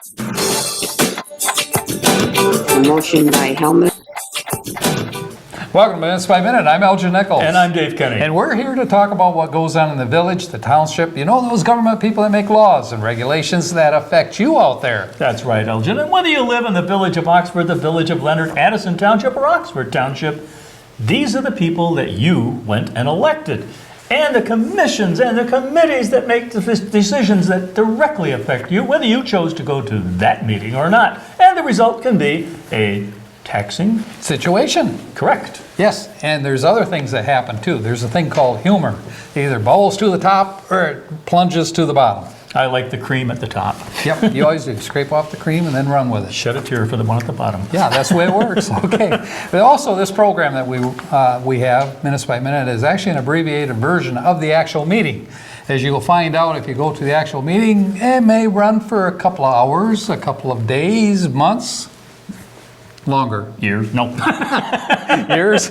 A motion by Helmut. Welcome to Minutes by Minute. I'm Elgin Nichols. And I'm Dave Kenny. And we're here to talk about what goes on in the village, the township. You know, those government people that make laws and regulations that affect you out there. That's right, Elgin. And whether you live in the village of Oxford, the village of Leonard, Addison Township, or Oxford Township, these are the people that you went and elected. And the commissions and the committees that make the decisions that directly affect you, whether you chose to go to that meeting or not. And the result can be a taxing Situation. correct. Yes, and there's other things that happen too. There's a thing called humor. It either bubbles to the top or it plunges to the bottom. I like the cream at the top. Yep, you always do. Scrape off the cream and then run with it. Shed a tear for the one at the bottom. Yeah, that's the way it works. Okay. But also, this program that we have, Minutes by Minute, is actually an abbreviated version of the actual meeting. As you'll find out if you go to the actual meeting, it may run for a couple of hours, a couple of days, months, longer. Years? No. Years?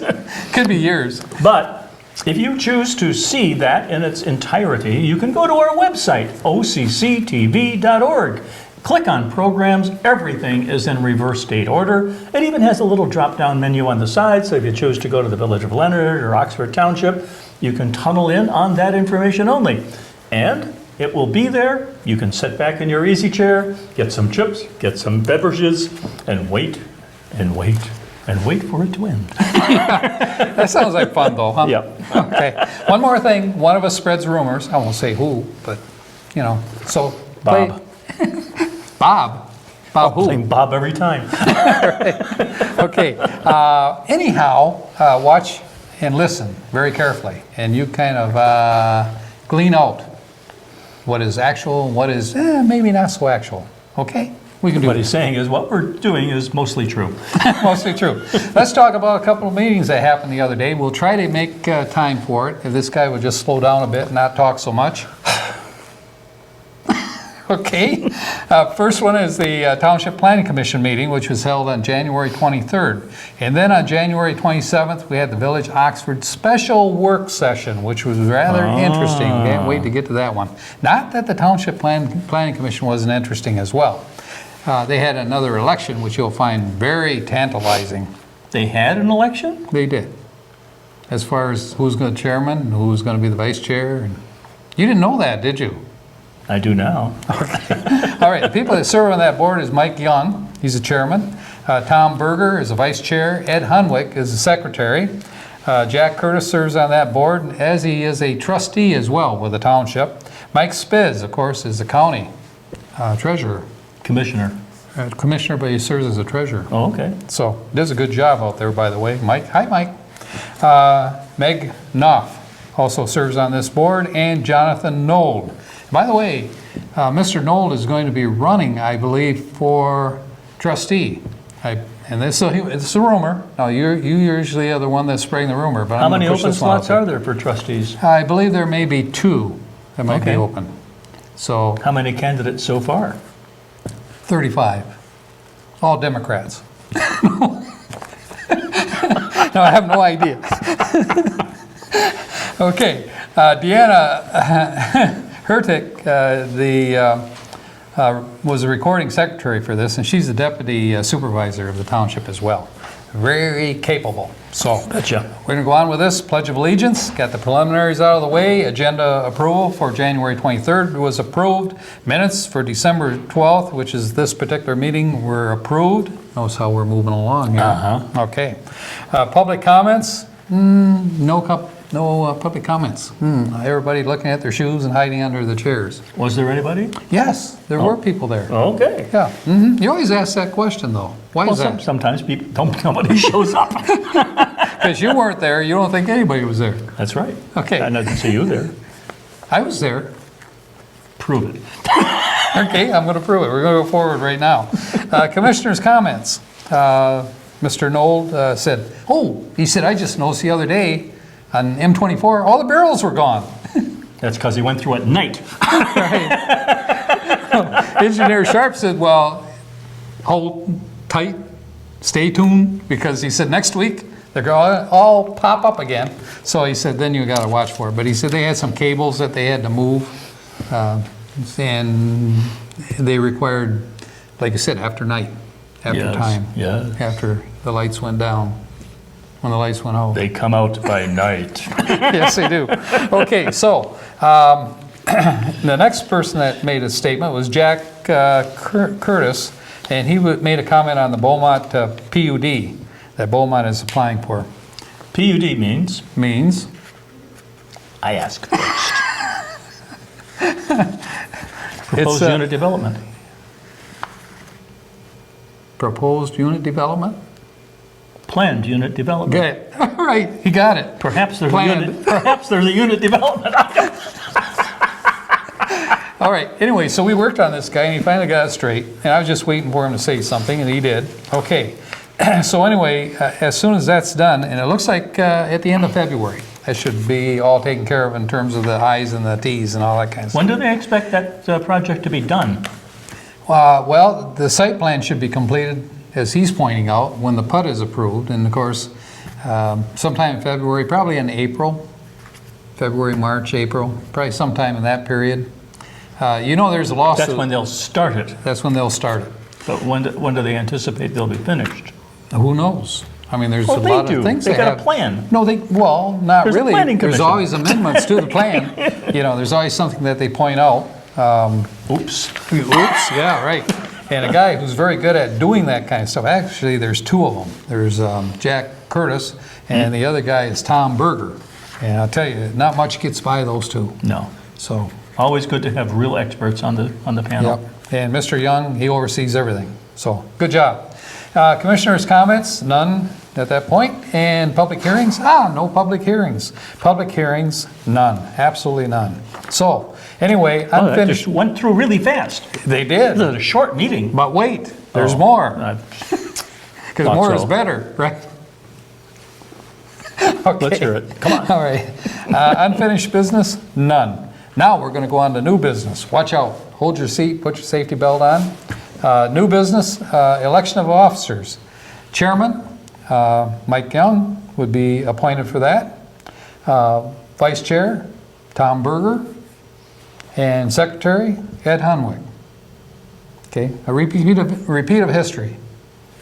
Could be years. But if you choose to see that in its entirety, you can go to our website, occtv.org. Click on programs. Everything is in reverse date order. It even has a little drop-down menu on the side, so if you choose to go to the village of Leonard or Oxford Township, you can tunnel in on that information only. And it will be there. You can sit back in your easy chair, get some chips, get some beverages, and wait and wait and wait for it to end. That sounds like fun, though, huh? Yep. Okay. One more thing. One of us spreads rumors. I won't say who, but, you know. So, Bob. Bob? Bob who? Saying Bob every time. Okay. Anyhow, watch and listen very carefully, and you kind of glean out what is actual and what is maybe not so actual. Okay? We can do What it. he's saying is what we're doing is mostly true. Mostly true. Let's talk about a couple of meetings that happened the other day. We'll try to make time for it. If this guy would just slow down a bit and not talk so much. Okay. First one is the Township Planning Commission meeting, which was held on January 23rd. And then on January 27th, we had the Village Oxford Special Work Session, which was rather interesting. Can't wait to get to that one. Not that the Township Planning Commission wasn't interesting as well. They had another election, which you'll find very tantalizing. They had an election? They did. As far as who's going to chairman and who's going to be the vice chair. And you didn't know that, did you? I do now. All right, the people that serve on that board is Mike Young, he's the chairman. Tom Berger is the vice chair. Ed Hunwick is the secretary. Jack Curtis serves on that board, as he is a trustee as well with the township. Mike Spiz, of course, is the county treasurer. Commissioner. Commissioner, but he serves as a treasurer. Oh, okay. So, does a good job out there, by the way. Mike, hi, Mike. Meg Knopf also serves on this board, and Jonathan Nold. By the way, Mr. Nold is going to be running, I believe, for trustee. It's a rumor. Now, you usually are the one that's spreading the rumor, but How I'm many gonna push open this one out slots there. are there for trustees? I believe there may be 2 that might be Okay. open. So, How many candidates so far? 35. All Democrats. No, I have no idea. Okay, Deanna Hertick, was the recording secretary for this, and she's the deputy supervisor of the township as well. Very capable. So, Gotcha. we're going to go on with this. Pledge of Allegiance. Got the preliminaries out of the way. Agenda approval for January 23rd was approved. Minutes for December 12th, which is this particular meeting, were approved. Notice how we're moving along here. Uh-huh. Okay. Public comments. No public comments. Everybody looking at their shoes and hiding under the chairs. Was there anybody? Yes, there were people there. Okay. Yeah. You always ask that question, though. Why Well, is that? sometimes nobody shows up. Because you weren't there. You don't think anybody was there. That's right. Okay. I didn't see you there. I was there. Prove it. Okay, I'm going to prove it. We're going to go forward right now. Commissioners' comments. Mr. Nold said, he said, I just noticed the other day on M24, all the barrels were gone. That's because he went through at night. Engineer Sharp said, well, hold tight, stay tuned, because he said next week they're going to all pop up again. So he said, then you got to watch for it. But he said they had some cables that they had to move, and they required like you said, after night, after Yes, time, yes. after the lights went down, when the lights went out. They come out by night. Yes, they do. Okay, so the next person that made a statement was Jack Curtis, and he made a comment on the Beaumont PUD that Beaumont is applying for. PUD means I ask first. Proposed unit development. Proposed unit development? Planned unit development. Good. All right, you got it. Perhaps there's Planned. a unit development. All right, anyway, so we worked on this guy, and he finally got it straight, and I was just waiting for him to say something, and he did. Okay, so anyway, as soon as that's done, and it looks like at the end of February, that should be all taken care of in terms of the I's and the T's and all that kind of stuff. When do they expect that project to be done? Well, the site plan should be completed, as he's pointing out, when the PUD is approved, and of course, sometime in February, probably in April, February, March, April, probably sometime in that period. You know, there's a lawsuit. That's when they'll start it. That's when they'll start it. But when do they anticipate they'll be finished? Who knows? I mean, there's Well, a they lot do. of things They got a have. plan. No, well, not There's a really. planning There's commission. always amendments to the plan. You know, there's always something that they point out. Oops. Oops, yeah, right. And a guy who's very good at doing that kind of stuff. Actually, there's two of them. There's Jack Curtis, and the other guy is Tom Berger. And I'll tell you, not much gets by those two. No. So, Always good to have real experts on the panel. yep. And Mr. Young, he oversees everything. So, good job. Commissioners' comments, none at that point. And public hearings? No public hearings. Public hearings, none. Absolutely none. So, anyway, Oh, that unfinished. just went through really fast. They did. This is a short meeting. But wait, there's Oh, more. thought Because more is so. better, right? Okay. Let's hear it. Come on. All right. Unfinished business? None. Now we're going to go on to new business. Watch out. Hold your seat. Put your safety belt on. New business, election of officers. Chairman, Mike Young would be appointed for that. Vice Chair, Tom Berger. And Secretary, Ed Hunwick. Okay, a repeat of history.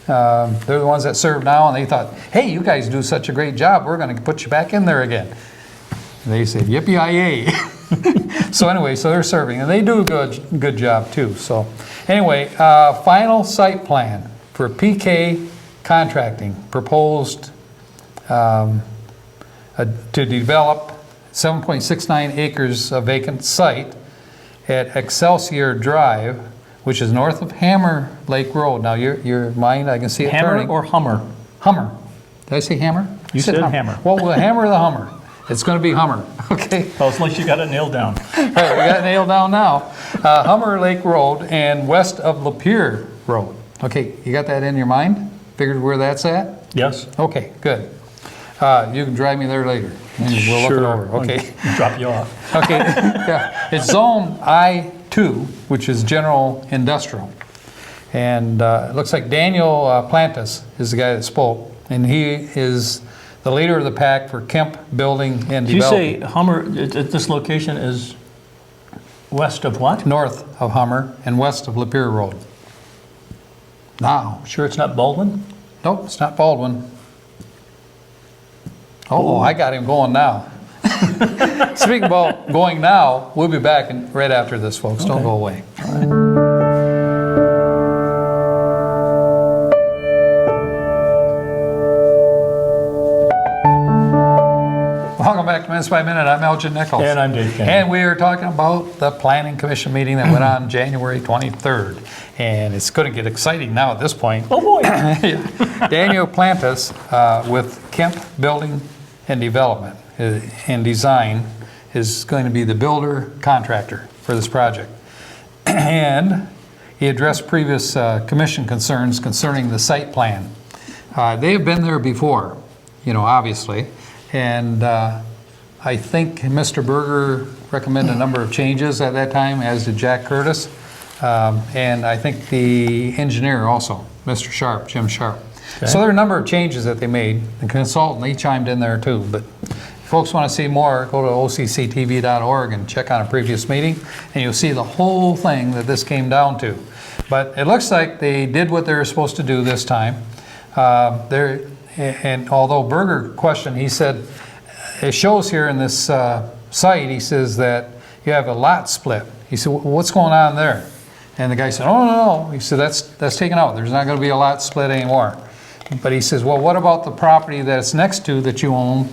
They're the ones that serve now, and they thought, hey, you guys do such a great job, we're going to put you back in there again. And they said, yippee-yi-yay. So anyway, so they're serving, and they do a good job too. So anyway, final site plan for PK Contracting proposed to develop 7.69 acres of vacant site at Excelsior Drive, which is north of Hammer Lake Road. Now, your mind, I can see it Hammer turning. or Hummer? Hummer. Did I say Hammer? You said Hammer. Well, we'll hammer the Hummer. It's going to be Hummer, okay? Well, as long as you got it nailed down. All right, we got it nailed down now. Hummer Lake Road and west of Lapeer Road. Okay, you got that in your mind? Figured where that's at? Yes? Okay, good. You can drive me there later, and we'll look it over, okay? I'll drop you off. Okay, yeah. It's Zone I-2, which is general industrial. And it looks like Daniel Plantis is the guy that spoke, and he is the leader of the pack for Kemp Building and Did you say Development. Hummer, at this location is west of what? North of Hummer and west of Lapeer Road. Now, Sure it's not Baldwin? nope, it's not Baldwin. Oh, I got him going now. Speaking about going now, we'll be back right after this, folks. Don't Okay. go away. Welcome back to Minutes by Minute. I'm Elgin Nichols. And I'm Dave Kennedy. And we are talking about the Planning Commission meeting that went on January 23rd. And it's going to get exciting now at this point. Oh, boy. Daniel Plantis with Kemp Building and Development and Design is going to be the builder contractor for this project. And he addressed previous commission concerns concerning the site plan. They have been there before, you know, obviously. And I think Mr. Berger recommended a number of changes at that time, as did Jack Curtis. And I think the engineer also, Mr. Sharp, Jim Sharp. Okay. So there are a number of changes that they made. The consultant, he chimed in there too. But if folks want to see more, go to OCCTV.org and check on a previous meeting, and you'll see the whole thing that this came down to. But it looks like they did what they were supposed to do this time. And although Berger questioned, he said, it shows here in this site, he says that you have a lot split. He said, what's going on there? And the guy said, oh, no. He said, that's taken out. There's not going to be a lot split anymore. But he says, well, what about the property that's next to that you own?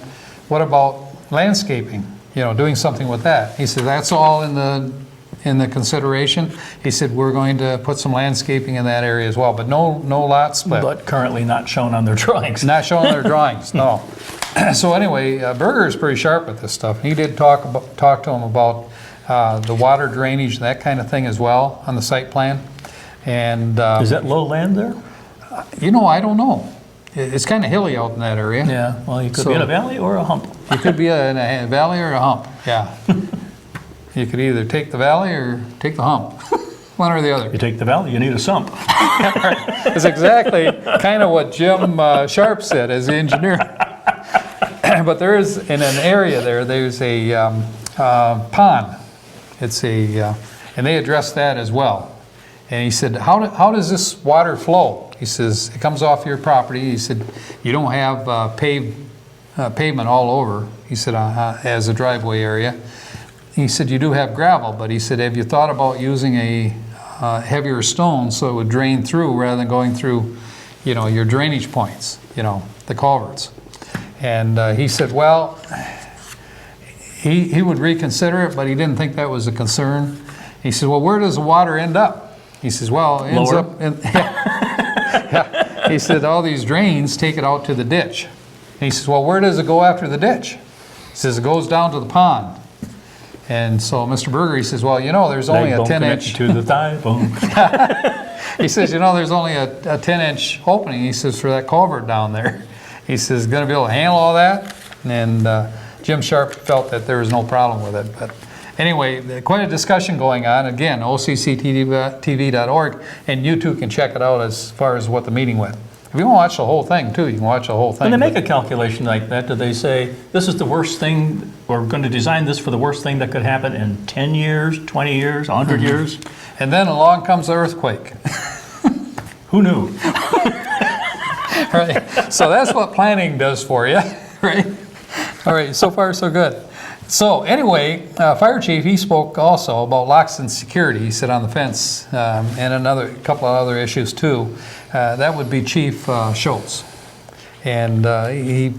What about landscaping? You know, doing something with that. He said, that's all in the consideration. He said, we're going to put some landscaping in that area as well, but no lot split. But currently not shown on their drawings. Not shown on their drawings, no. So anyway, Berger is pretty sharp with this stuff. He did talk to him about the water drainage and that kind of thing as well on the site plan. And Is that low land there? you know, I don't know. It's kind of hilly out in that area. Yeah, well, you could be in a valley or a hump. You could be in a valley or a hump, yeah. You could either take the valley or take the hump, one or the other. You take the valley, you need a sump. It's exactly kind of what Jim Sharp said as the engineer. But there is, in an area there's a pond. It's and they addressed that as well. And he said, how does this water flow? He says, it comes off your property. He said, you don't have pavement all over, he said, as a driveway area. He said, you do have gravel, but he said, have you thought about using a heavier stone so it would drain through rather than going through, you know, your drainage points, you know, the culverts? And he said, well, he would reconsider it, but he didn't think that was a concern. He said, well, where does the water end up? He says, well, it ends Lower? up in, yeah. He said, all these drains take it out to the ditch. And he says, well, where does it go after the ditch? He says, it goes down to the pond. And so Mr. Berger, he says, well, you know, there's only a 10-inch. to the thigh bone. He says, you know, there's only a 10-inch opening, he says, for that culvert down there. He says, going to be able to handle all that? And Jim Sharp felt that there was no problem with it. But anyway, quite a discussion going on. Again, OCCTV.org, and you too can check it out as far as what the meeting went. If you want to watch the whole thing too, you can watch the whole thing. When they make a calculation like that, do they say, this is the worst thing, we're going to design this for the worst thing that could happen in 10 years, 20 years, 100 years? And then along comes the earthquake. Who knew? Right. So that's what planning does for you, right? All right, so far so good. So anyway, Fire Chief, he spoke also about locks and security. He said on the fence, and a couple of other issues too. That would be Chief Schultz. And he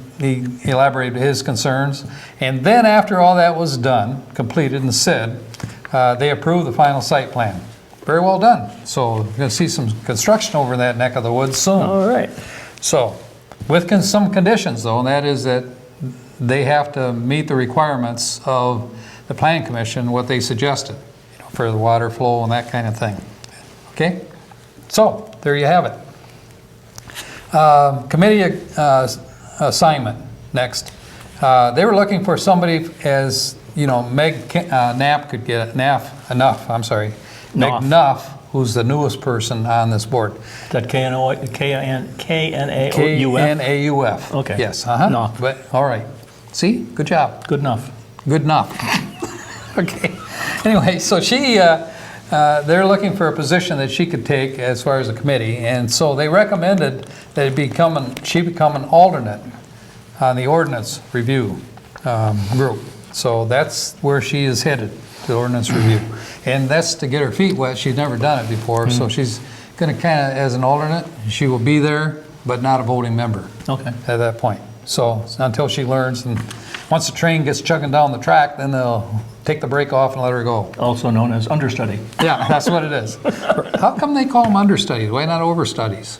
elaborated his concerns. And then after all that was done, completed and said, they approved the final site plan. Very well done. So we're going to see some construction over in that neck of the woods soon. All right. So, with some conditions though, and that is that they have to meet the requirements of the Planning Commission, what they suggested, you know, for the water flow and that kind of thing. Okay? So, there you have it. Committee assignment, next. They were looking for somebody as, you know, Meg Knapp could get, Meg Nuff, who's the newest person on this board. That K-N-A-U-F? K-N-A-U-F. Okay. Yes, No. But, all right. See? Good job. Good enough. Good enough. Okay. Anyway, so she, they're looking for a position that she could take as far as a committee, and so they recommended that she become an alternate on the ordinance review group. So that's where she is headed, the ordinance review. And that's to get her feet wet. She's never done it before, so she's going to kind of, as an alternate, she will be there, but not a voting member Okay. at that point. So until she learns, and once the train gets chugging down the track, then they'll take the brake off and let her go. Also known as understudy. Yeah, that's what it is. How come they call them understudies? Why not overstudies?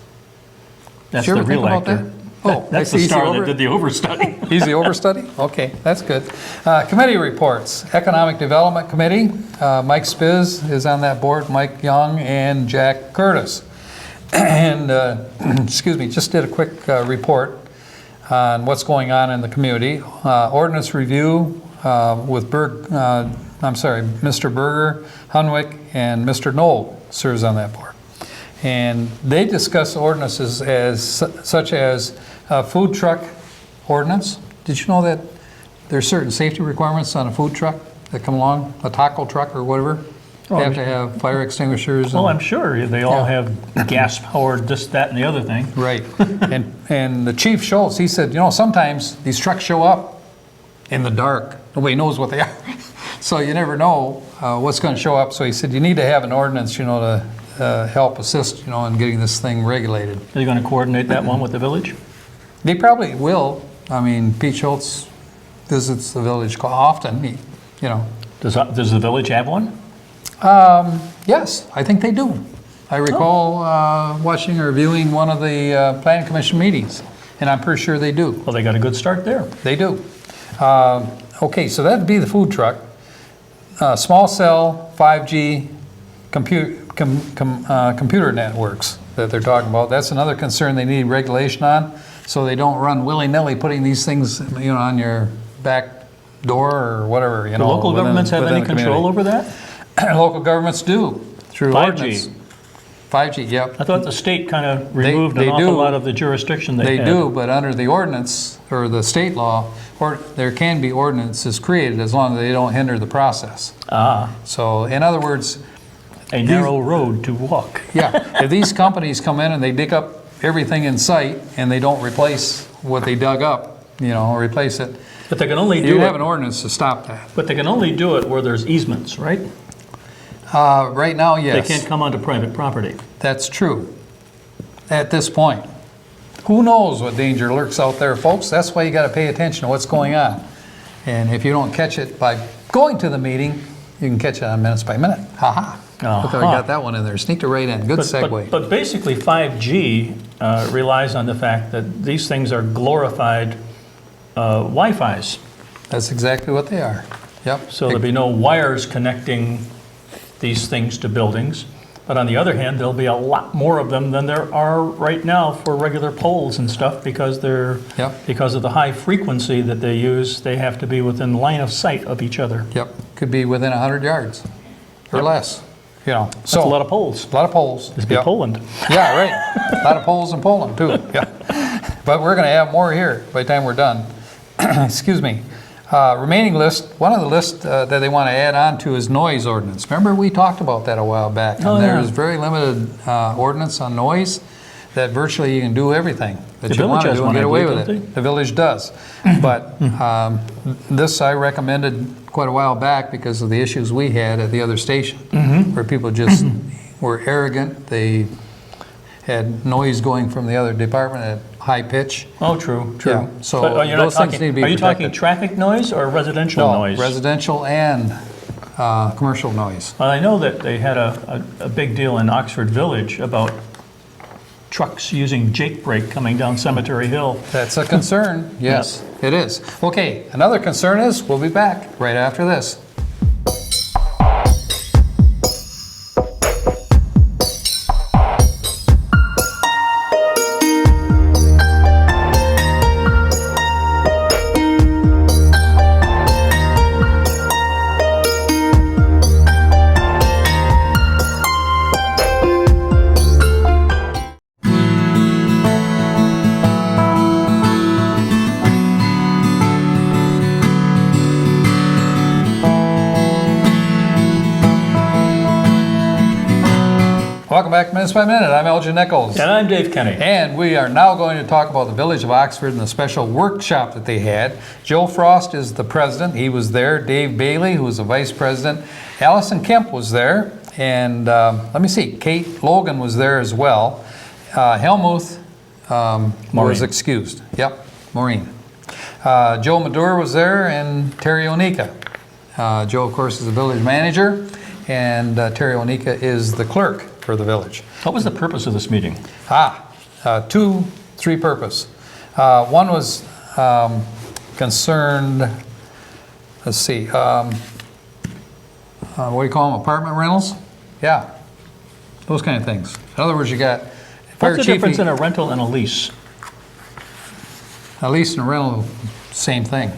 That's Did you the ever think real about actor. that? Oh, That's I the see. star that did the overstudy. He's the overstudy? Okay, that's good. Committee reports. Economic Development Committee. Mike Spiz is on that board, Mike Young and Jack Curtis. And, excuse me, just did a quick report on what's going on in the community. Ordinance review with Mr. Berger, Hunwick, and Mr. Knoll serves on that board. And they discuss ordinances such as food truck ordinance. Did you know that there's certain safety requirements on a food truck that come along, a taco truck or whatever? They have to have fire extinguishers. Well, and- I'm sure they all Yeah. have gas-powered this, that, and the other thing. Right. And the Chief Schultz, he said, sometimes these trucks show up in the dark. Nobody knows what they are. So you never know what's going to show up. So he said, you need to have an ordinance, to help assist, in getting this thing regulated. Are you going to coordinate that one with the village? They probably will. I mean, Pete Schultz visits the village quite often, Does the village have one? Yes, I think they do. I recall watching or viewing one of the planning commission meetings, and I'm pretty sure they do. Well, they got a good start there. They do. Okay, so that'd be the food truck. Small cell, 5G, computer networks that they're talking about. That's another concern they need regulation on, so they don't run willy-nilly putting these things, on your back door or whatever, Do local governments have any control over that? Local governments do, through 5G. ordinance. 5G, yep. I thought the state kind of removed they an awful do. lot of the jurisdiction they They had. do, but under the ordinance, or the state law, or there can be ordinances created as long as they don't hinder the process. Ah, So, in other words, a narrow road to walk. yeah, if these companies come in and they dig up everything in sight and they don't replace what they dug up, replace it, But they can only you do have an it, ordinance to stop that. but they can only do it where there's easements, right? Right now, They yes. can't come onto private property. That's true, at this point. Who knows what danger lurks out there, folks? That's why you got to pay attention to what's going on. And if you don't catch it by going to the meeting, you can catch it on minutes by minute. Ha-ha. Look, I got that one in there. Sneaked it right in. Good But- segue. But basically, 5G relies on the fact that these things are glorified Wi-Fis. That's exactly what they are. Yep. So there'll be no wires connecting these things to buildings. But on the other hand, there'll be a lot more of them than there are right now for regular poles and stuff because Yep. because of the high frequency that they use, they have to be within line of sight of each other. Yep. Could be within 100 yards or less. That's a lot of poles. A lot of poles. It'd be Yep. Poland. Yeah, right. A lot of poles in Poland, too. Yeah. But we're going to have more here by the time we're done. Excuse me. Remaining list, one of the lists that they want to add on to is noise ordinance. Remember, we talked about that a while back. Oh, And yeah. there's very limited ordinance on noise that virtually you can do everything that The you want village to has do one, and get I away believe, with don't it. The village does. But this I recommended quite a while back because of the issues we had at the other station, where people just were arrogant. They had noise going from the other department at high pitch. Oh, true, true. Yeah, so But you're not those things talking- need to be Are you talking protected. traffic noise or residential No, noise? residential and commercial noise. Well, I know that they had a big deal in Oxford Village about trucks using Jake brake coming down Cemetery Hill. That's a concern, yes, it is. Okay, another concern is, we'll be back right after this. Welcome back to Minutes by Minute. I'm Elgin Nichols. And I'm Dave Kenny. And we are now going to talk about the Village of Oxford and the special workshop that they had. Joe Frost is the president. He was there. Dave Bailey, who was the vice president. Allison Kemp was there. And let me see, Kate Logan was there as well. Helmuth was Maureen. excused. Yep, Maureen. Joe Madure was there and Terry Onika. Joe, of course, is the village manager. And Terry Onika is the clerk for the village. What was the purpose of this meeting? Three purpose. One was concerned, let's see, what do you call them, apartment rentals? Yeah, those kind of things. In other words, you got fire What's the chief, difference in a rental and a lease? a lease and a rental, same thing.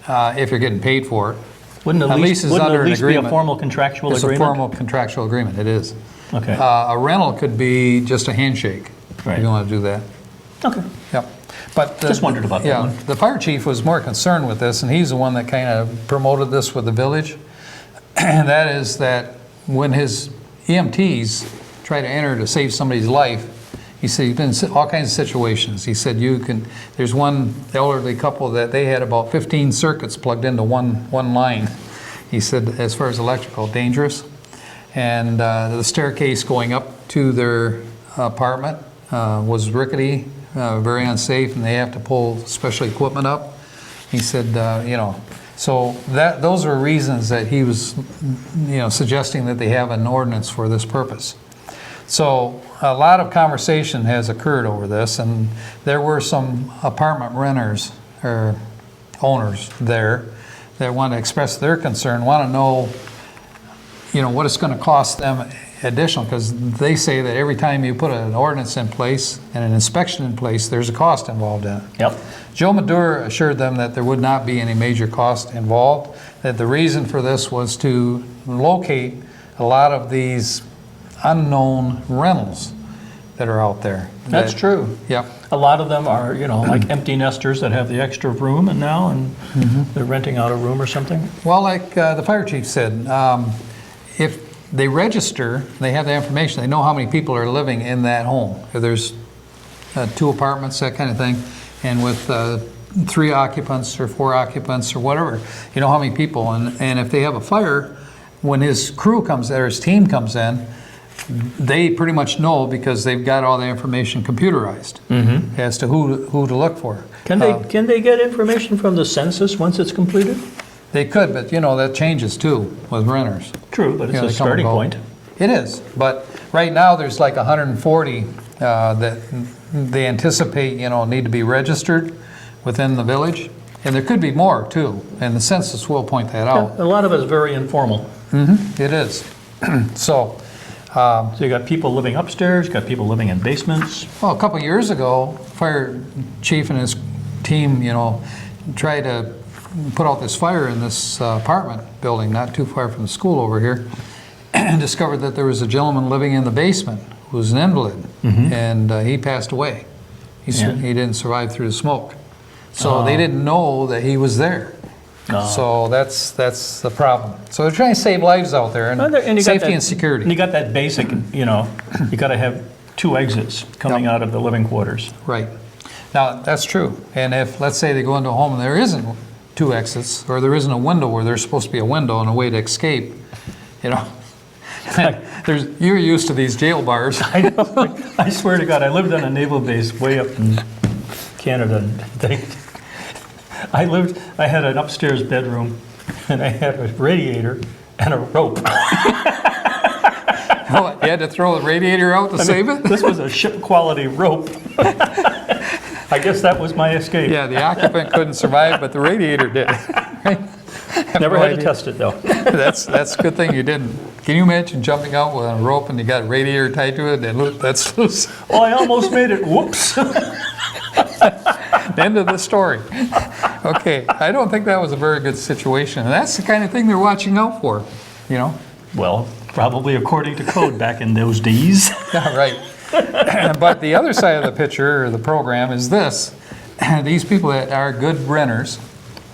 If you're getting paid for it. Wouldn't a A lease, lease is wouldn't under a an lease be a agreement. formal contractual It's agreement? a formal contractual agreement, it is. Okay. A rental could be just a handshake, if Right. you want to do that. Okay. Yep. But Just wondered about that yeah, one. the fire chief was more concerned with this, and he's the one that kind of promoted this with the village. And that is that when his EMTs try to enter to save somebody's life, he said he's been in all kinds of situations. He said there's one elderly couple that they had about 15 circuits plugged into one line. He said as far as electrical, dangerous. And the staircase going up to their apartment was rickety, very unsafe, and they have to pull special equipment up. He said, so those are reasons that he was, suggesting that they have an ordinance for this purpose. So a lot of conversation has occurred over this, and there were some apartment renters or owners there that want to express their concern, want to know, what it's going to cost them additional, because they say that every time you put an ordinance in place and an inspection in place, there's a cost involved in it. Yep. Joe Madura assured them that there would not be any major cost involved, that the reason for this was to locate a lot of these unknown rentals that are out there. That's true. Yep. A lot of them are, like empty nesters that have the extra room and they're renting out a room or something. Well, like the fire chief said, if they register, they have the information, they know how many people are living in that home. If there's 2 apartments, that kind of thing, and with 3 occupants or 4 occupants or whatever, you know how many people. And if they have a fire, when his crew comes there, his team comes in, they pretty much know because they've got all the information computerized as to who to look for. Can they get information from the census once it's completed? They could, but that changes too with renters. True, but it's They a come starting and go. point. It is, but right now there's like 140 that they anticipate, need to be registered within the village, and there could be more too, and the census will point that out. A lot of it is very informal. It is. So So you got people living upstairs, you got people living in basements. well, a couple of years ago, fire chief and his team, tried to put out this fire in this apartment building not too far from the school over here, and discovered that there was a gentleman living in the basement who was an invalid, and he passed away. He didn't survive through the smoke. So they didn't know that he was there. So that's the problem. So they're trying to save lives out there, and you safety got and security. And you got that basic, you got to have 2 exits coming out of the living quarters. Right. Now, that's true. And if, let's say, they go into a home and there isn't 2 exits, or there isn't a window where there's supposed to be a window and a way to escape, you're used to these jail bars. I know. I swear to God, I lived on a naval base way up in Canada. I had an upstairs bedroom, and I had a radiator and a rope. Oh, you had to throw the radiator out to save it? This was a ship quality rope. I guess that was my escape. Yeah, the occupant couldn't survive, but the radiator did. Never had to test it though. That's a good thing you didn't. Can you imagine jumping out with a rope and you got a radiator tied to it and that's loose? Oh, I almost made it. Whoops. End of the story. Okay, I don't think that was a very good situation. And that's the kind of thing they're watching out for, Well, probably according to code back in those days. Yeah, right. But the other side of the picture or the program is this. These people that are good renters,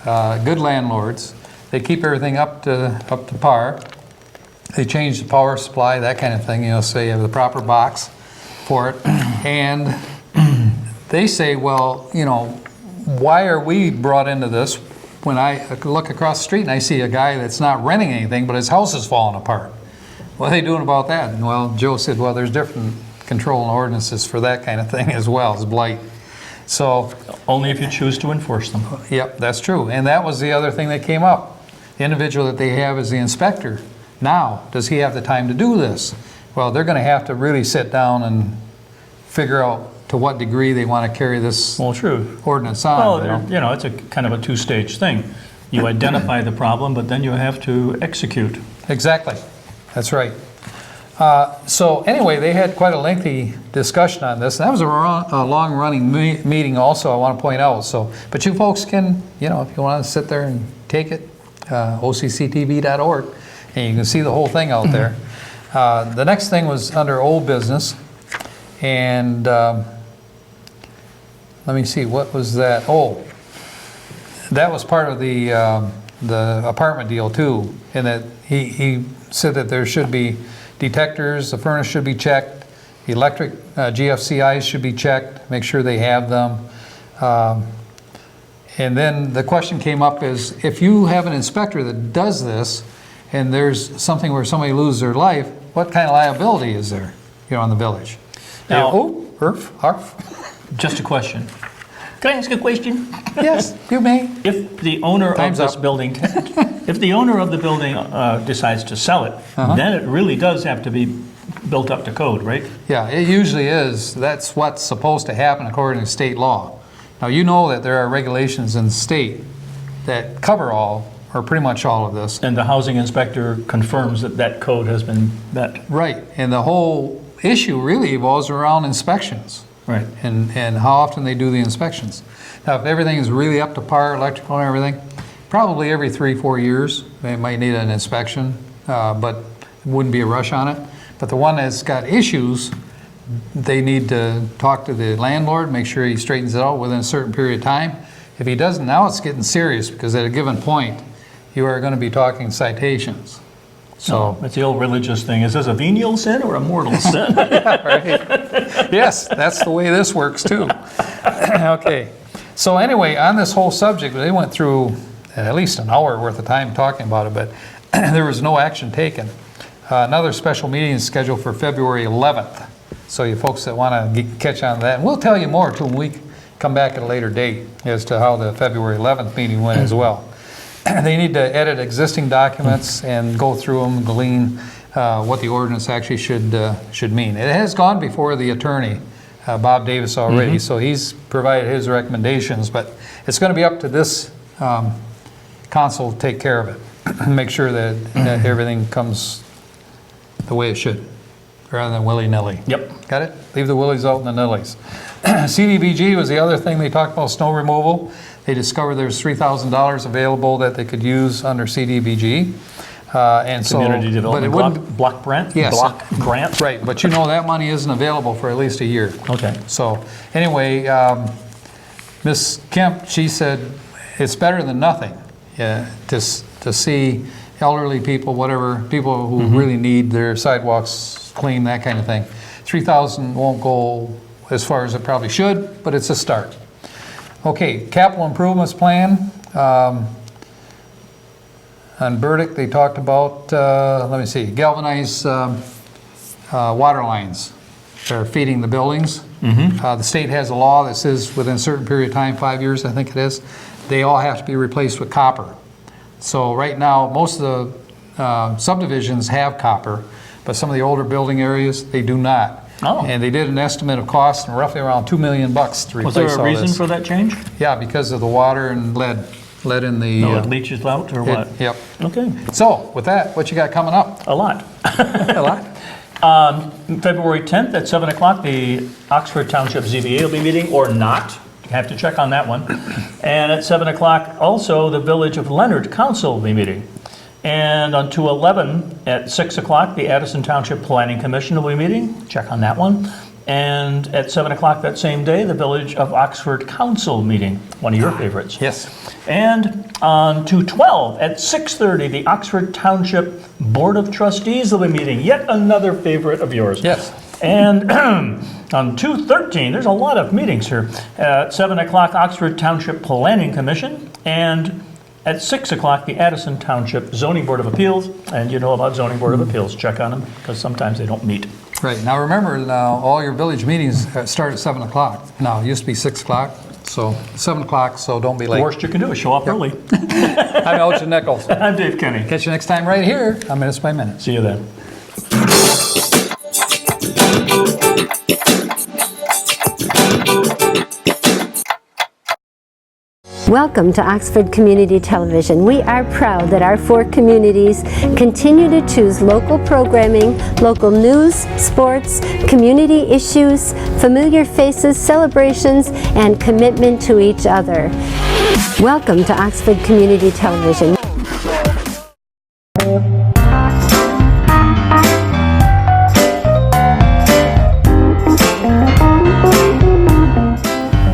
good landlords, they keep everything up to par. They change the power supply, that kind of thing, so you have the proper box for it. And they say, well, why are we brought into this when I look across the street and I see a guy that's not renting anything, but his house is falling apart? What are they doing about that? And well, Joe said, well, there's different control and ordinances for that kind of thing as well as blight. So only if you choose to enforce them. Yep, that's true. And that was the other thing that came up. The individual that they have is the inspector. Now, does he have the time to do this? Well, they're going to have to really sit down and figure out to what degree they want to carry this ordinance on. Well, it's a kind of a 2-stage thing. You identify the problem, but then you have to execute. Exactly. That's right. So anyway, they had quite a lengthy discussion on this. And that was a long-running meeting also, I want to point out. So, but you folks can, if you want to sit there and take it, OCCTV.org, and you can see the whole thing out there. The next thing was under old business. And let me see, what was that? Oh, that was part of the the apartment deal too, and that he said that there should be detectors, the furnace should be checked, electric GFCIs should be checked, make sure they have them. And then the question came up is, if you have an inspector that does this, and there's something where somebody loses their life, what kind of liability is there, on the village? Now- Harf? Just a question. Can I ask a question? Yes, you may. If the owner Time's of this up. building, if the owner of the building decides to sell it, then it really does have to be built up to code, right? Yeah, it usually is. That's what's supposed to happen according to state law. Now, you know that there are regulations in the state that cover all, or pretty much all of this. And the housing inspector confirms that that code has been met. Right, and the whole issue really revolves around inspections. Right. And how often they do the inspections. Now, if everything is really up to par, electrical and everything, probably every 3-4 years, they might need an inspection, but it wouldn't be a rush on it. But the one that's got issues, they need to talk to the landlord, make sure he straightens it out within a certain period of time. If he doesn't, now it's getting serious, because at a given point, you are going to be talking citations. So, It's the old religious thing. Is this a venial sin or a mortal sin? right. Yes, that's the way this works too. Okay, so anyway, on this whole subject, they went through at least an hour worth of time talking about it, but there was no action taken. Another special meeting is scheduled for February 11th. So you folks that want to catch on to that, and we'll tell you more too when we come back at a later date as to how the February 11th meeting went as well. They need to edit existing documents and go through them, glean what the ordinance actually should mean. It has gone before the attorney, Bob Davis, already, so he's provided his recommendations, but it's going to be up to this council to take care of it, make sure that everything comes the way it should, rather than willy-nilly. Yep. Got it? Leave the willies out and the nillies. CDBG was the other thing they talked about, snow removal. They discovered there's $3,000 available that they could use under CDBG. And so, Community Development but it wouldn't, Block Grant? Yes. Block Grant? right, but that money isn't available for at least a year. Okay. So anyway, Ms. Kemp, she said it's better than nothing to see elderly people, whatever, people who really need their sidewalks clean, that kind of thing. 3,000 won't go as far as it probably should, but it's a start. Okay, capital improvements plan. On Burdick, they talked about, let me see, galvanized water lines that are feeding the buildings. The state has a law that says within a certain period of time, 5 years I think it is, they all have to be replaced with copper. So right now, most of the subdivisions have copper, but some of the older building areas, they do not. Oh. And they did an estimate of cost, and roughly around $2 million to replace all Was this. there a reason for that change? Yeah, because of the water and lead in the... No, it leaches out or what? Yep. Okay, So, with that, what you got coming up? a lot. A lot? February 10th at 7 o'clock, the Oxford Township ZBA will be meeting, or not. You have to check on that one. And at 7 o'clock, also, the Village of Leonard Council will be meeting. And on 2/11 at 6 o'clock, the Addison Township Planning Commission will be meeting. Check on that one. And at 7 o'clock that same day, the Village of Oxford Council meeting, one of your favorites. Yes. And on 2/12 at 6:30, the Oxford Township Board of Trustees will be meeting, yet another favorite of yours. Yes. And on 2/13, there's a lot of meetings here. At 7 o'clock, Oxford Township Planning Commission, and at 6 o'clock, the Addison Township Zoning Board of Appeals. And you know about Zoning Board of Appeals, check on them, because sometimes they don't meet. Right. Now remember, now all your village meetings start at 7 o'clock. Now, it used to be 6 o'clock, so 7 o'clock, so don't be The late. worst you can do is show up early. I'm Elgin Nichols. I'm Dave Kenny. Catch you next time right here on Minutes by Minutes. See you then. Welcome to Oxford Community Television. We are proud that our 4 communities continue to choose local programming, local news, sports, community issues, familiar faces, celebrations, and commitment to each other. Welcome to Oxford Community Television.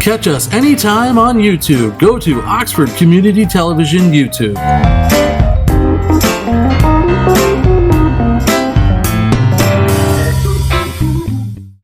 Catch us anytime on YouTube. Go to Oxford Community Television YouTube.